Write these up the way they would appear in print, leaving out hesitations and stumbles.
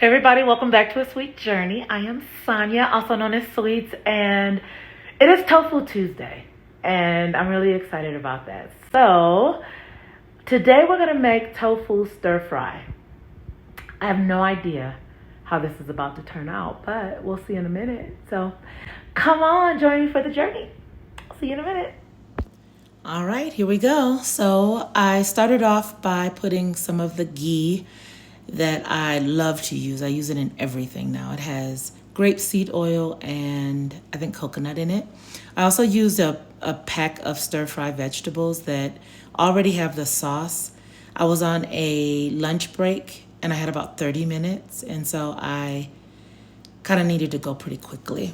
Hey everybody, welcome back to A Sweet Journey. I am Sonia, also known as Sweets, and it is Tofu Tuesday, and I'm really excited about that. So, today we're going to make tofu stir fry. I have no idea how this is about to turn out, but we'll see in a minute. So, come on, join me for the journey. I'll see you in a minute. All right, here we go. So, I started off by putting some of the ghee that I love to use. I use it in everything now. It has grapeseed oil and I think coconut in it. I also used a pack of stir fry vegetables that already have the sauce. I was on a lunch break and I had about 30 minutes, and so I kind of needed to go pretty quickly.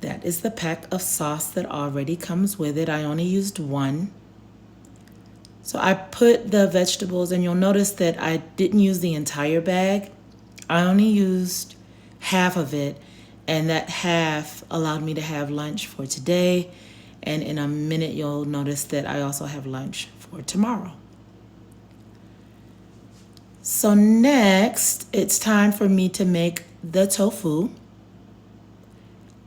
That is the pack of sauce that already comes with it. I only used one. So I put the vegetables, and you'll notice that I didn't use the entire bag. I only used half of it, and that half allowed me to have lunch for today. And in a minute, you'll notice that I also have lunch for tomorrow. So next, it's time for me to make the tofu.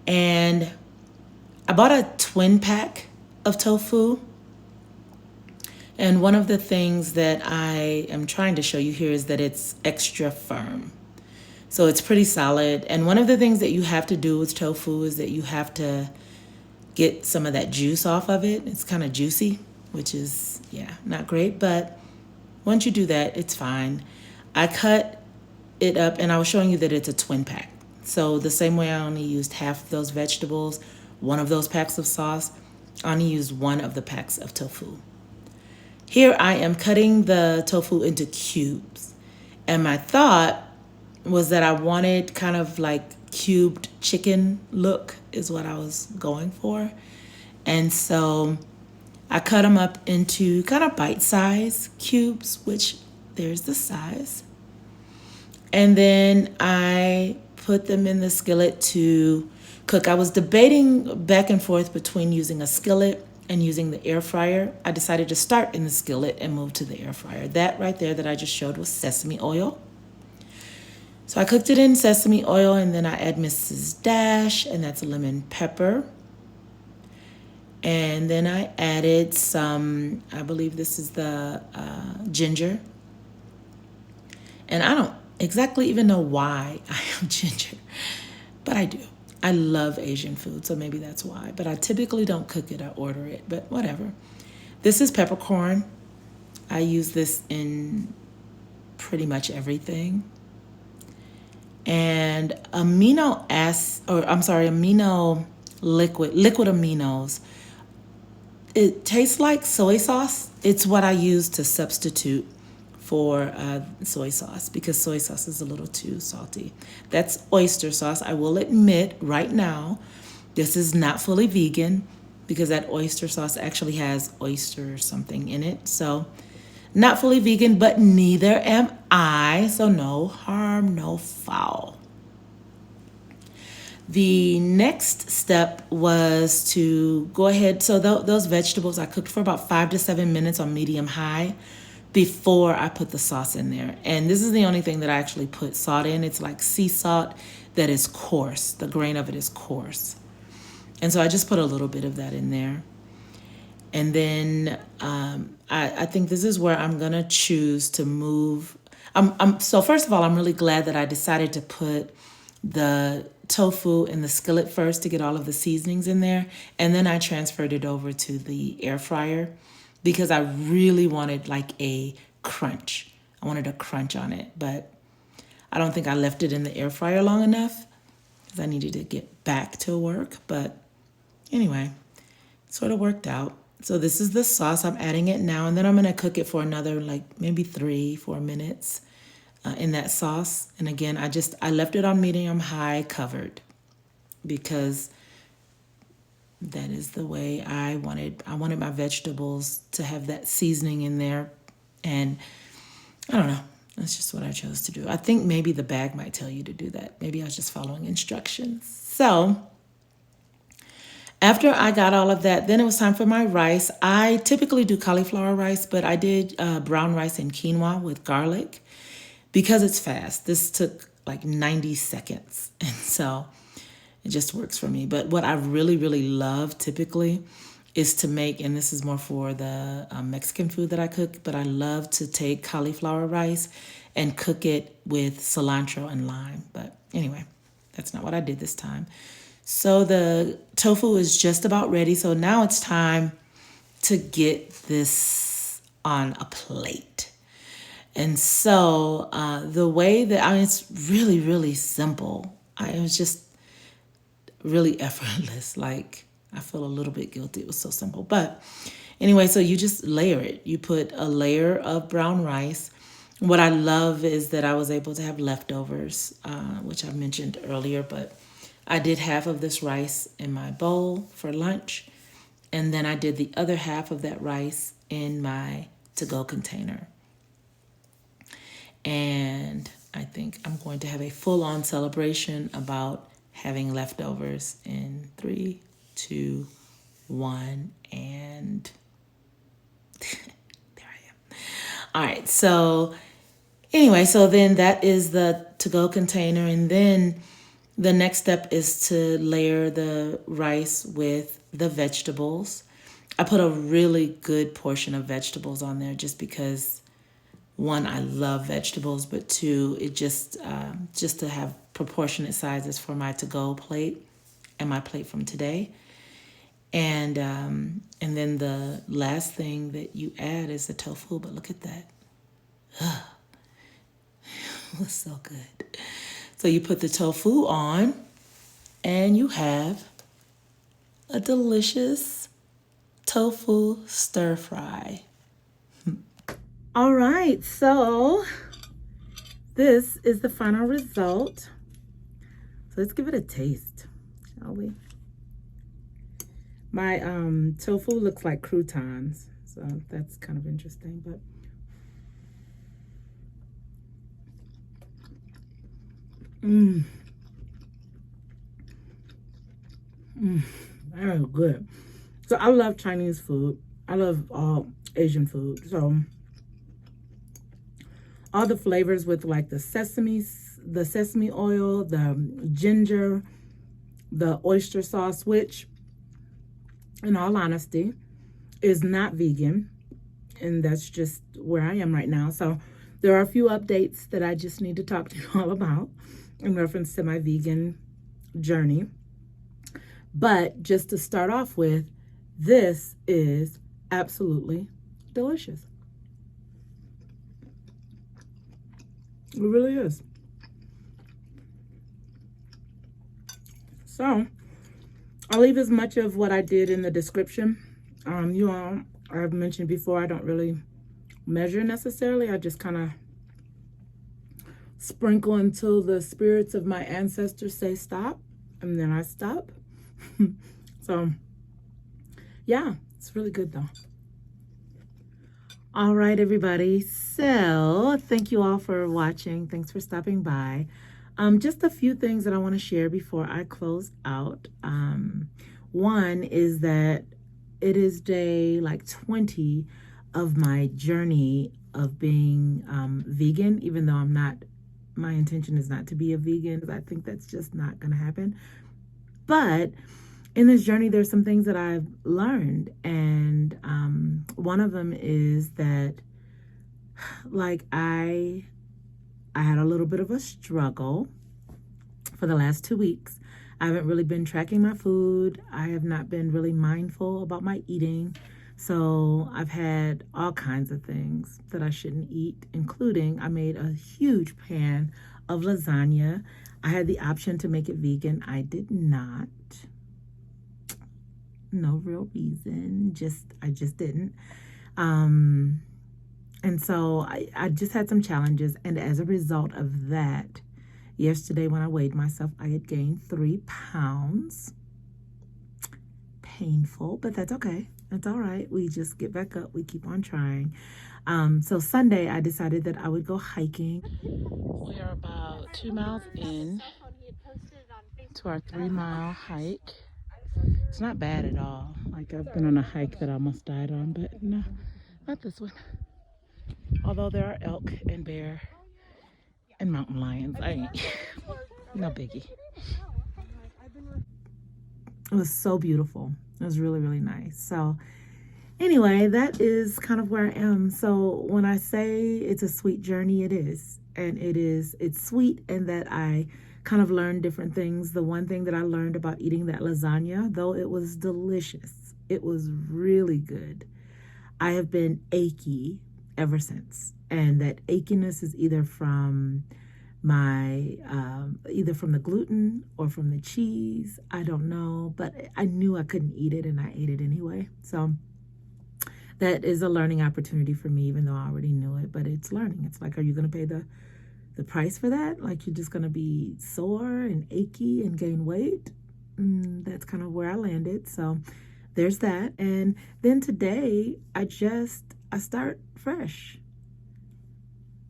And I bought a twin pack of tofu. And one of the things that I am trying to show you here is that it's extra firm. So it's pretty solid. And one of the things that you have to do with tofu is that you have to get some of that juice off of it. It's kind of juicy, which is, not great. But once you do that, it's fine. I cut it up, and I was showing you that it's a twin pack. So the same way I only used half of those vegetables, one of those packs of sauce, I only used one of the packs of tofu. Here I am cutting the tofu into cubes. And my thought was that I wanted kind of like cubed chicken look is what I was going for. And so I cut them up into kind of bite-sized cubes, which there's the size. And then I put them in the skillet to cook. I was debating back and forth between using a skillet and using the air fryer. I decided to start in the skillet and move to the air fryer. That right there that I just showed was sesame oil. So I cooked it in sesame oil, and then I add Mrs. Dash, and that's lemon pepper. And then I added some, I believe this is the ginger. And I don't exactly even know why I have ginger, but I do. I love Asian food, so maybe that's why. But I typically don't cook it, I order it, but whatever. This is peppercorn. I use this in pretty much everything. And liquid aminos. It tastes like soy sauce. It's what I use to substitute for soy sauce, because soy sauce is a little too salty. That's oyster sauce. I will admit right now, this is not fully vegan because that oyster sauce actually has oyster something in it. So not fully vegan, but neither am I. So no harm, no foul. The next step was to go ahead. So those vegetables I cooked for about 5 to 7 minutes on medium high before I put the sauce in there. And this is the only thing that I actually put salt in. It's like sea salt that is coarse. The grain of it is coarse. And so I just put a little bit of that in there. And then I think this is where I'm going to choose to move. So first of all, I'm really glad that I decided to put the tofu in the skillet first to get all of the seasonings in there. And then I transferred it over to the air fryer, because I really wanted like a crunch. I wanted a crunch on it, but I don't think I left it in the air fryer long enough because I needed to get back to work. But anyway, it sort of worked out. So this is the sauce. I'm adding it now, and then I'm going to cook it for another like maybe 3-4 minutes in that sauce. And again, I left it on medium high covered because that is the way I wanted my vegetables to have that seasoning in there. And I don't know. That's just what I chose to do. I think maybe the bag might tell you to do that. Maybe I was just following instructions. So after I got all of that, then it was time for my rice. I typically do cauliflower rice, but I did brown rice and quinoa with garlic, because it's fast. This took like 90 seconds. And so it just works for me. But what I really, really love typically is to make, and this is more for the Mexican food that I cook, but I love to take cauliflower rice and cook it with cilantro and lime. But anyway, that's not what I did this time. So the tofu is just about ready. So now it's time to get this on a plate. And so the way that it's really, really simple. It was just really effortless. Like, I feel a little bit guilty. It was so simple. But anyway, so you just layer it. You put a layer of brown rice. What I love is that I was able to have leftovers, which I mentioned earlier, but I did half of this rice in my bowl for lunch. And then I did the other half of that rice in my to-go container. And I think I'm going to have a full-on celebration about having leftovers in 3, 2, 1, and there I am. All right, so anyway, so then that is the to-go container, and then the next step is to layer the rice with the vegetables. I put a really good portion of vegetables on there just because, one, I love vegetables, but two, it just to have proportionate sizes for my to-go plate and my plate from today. And then the last thing that you add is the tofu. But look at that, it was so good. So you put the tofu on, and you have a delicious tofu stir fry. All right, so this is the final result. So let's give it a taste, shall we? My tofu looks like croutons, so that's kind of interesting. But very good. So I love Chinese food. I love all Asian food. So all the flavors with like the sesame oil, the ginger, the oyster sauce, which, in all honesty, is not vegan. And that's just where I am right now. So there are a few updates that I just need to talk to you all about in reference to my vegan journey. But just to start off with, this is absolutely delicious. It really is. So I'll leave as much of what I did in the description. You all, I've mentioned before, I don't really measure necessarily. I just kind of sprinkle until the spirits of my ancestors say stop, and then I stop. So yeah, it's really good though. All right, everybody. So thank you all for watching. Thanks for stopping by. Just a few things that I want to share before I close out. One is that it is day like 20 of my journey of being vegan, even though I'm not, my intention is not to be a vegan. I think that's just not going to happen. But in this journey, there's some things that I've learned. And one of them is that, like, I had a little bit of a struggle for the last 2 weeks. I haven't really been tracking my food. I have not been really mindful about my eating. So I've had all kinds of things that I shouldn't eat, including I made a huge pan of lasagna. I had the option to make it vegan. I did not. No real reason. I just didn't. And so I just had some challenges. And as a result of that, yesterday when I weighed myself, I had gained 3 pounds. Painful, but that's okay. That's all right. We just get back up. We keep on trying. So Sunday, I decided that I would go hiking. We are about 2 miles in to our 3-mile hike. It's not bad at all. Like, I've been on a hike that I almost died on, but no, not this one. Although there are elk and bear and mountain lions. I ain't no biggie. It was so beautiful. It was really, really nice. So anyway, that is kind of where I am. So when I say it's a sweet journey, it is. And it's sweet in that I kind of learned different things. The one thing that I learned about eating that lasagna, though it was delicious, it was really good, I have been achy ever since. And that achiness is either from either from the gluten or from the cheese. I don't know, but I knew I couldn't eat it and I ate it anyway. So that is a learning opportunity for me, even though I already knew it, but it's learning. It's like, are you going to pay the price for that? Like, you're just going to be sore and achy and gain weight? That's kind of where I landed. So there's that. And then today I start fresh.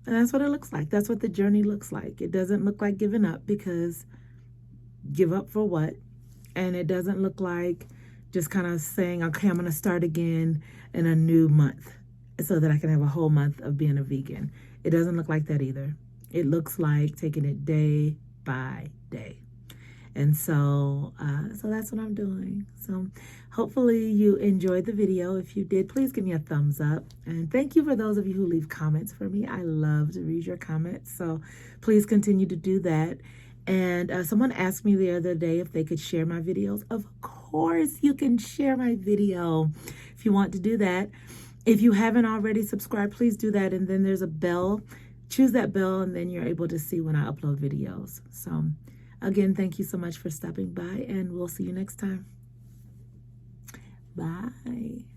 And that's what it looks like. That's what the journey looks like. It doesn't look like giving up, because give up for what? And it doesn't look like just kind of saying, okay, I'm going to start again in a new month so that I can have a whole month of being a vegan. It doesn't look like that either. It looks like taking it day by day. And so that's what I'm doing. So hopefully you enjoyed the video. If you did, please give me a thumbs up. And thank you for those of you who leave comments for me. I love to read your comments. So please continue to do that. And someone asked me the other day if they could share my videos. Of course you can share my video if you want to do that. If you haven't already subscribed, please do that. And then there's a bell. Choose that bell, and then you're able to see when I upload videos. So again, thank you so much for stopping by, and we'll see you next time. Bye.